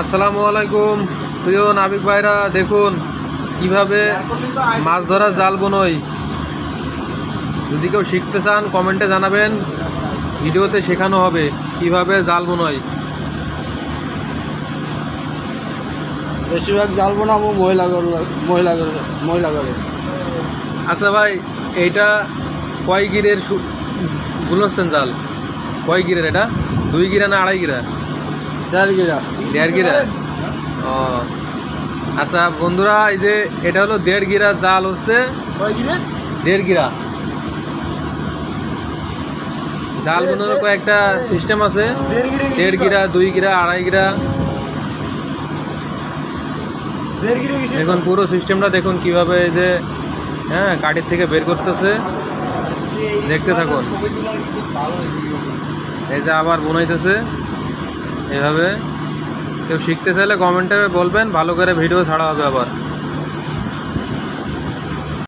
আসসালামু আলাইকুম প্রিয় নাবিক ভাইরা, দেখুন কিভাবে মাছ ধরা জাল বোনই। যদি কেউ শিখতে চান কমেন্টে জানাবেন, ভিডিওতে শেখানো হবে কিভাবে জাল বোনই। বেশিরভাগ জাল বোনাবো মহিলা করে। আচ্ছা ভাই, এইটা কয় গিরের বুনছেন জাল? কয় গিরের এটা? 2 গিরা না 2.5 গিরা? 1.5 গিরা। 1.5 গিরা। ও আচ্ছা বন্ধুরা, এই যে এটা হলো 1.5 গিরা জাল হচ্ছে। 1.5 গিরা জাল বোনার কয়েকটা সিস্টেম আছে। 1.5 গিরা, 2 গিরা, 2.5 গিরা। দেখুন পুরো সিস্টেমটা দেখুন কিভাবে এই যে কাঠির থেকে বের করতেছে, দেখতে থাকুন। এই যে আবার বোনাইতেছে এইভাবে। কেউ শিখতে চাইলে কমেন্টে বলবেন, ভালো করে ভিডিও ছাড়া হবে আবার।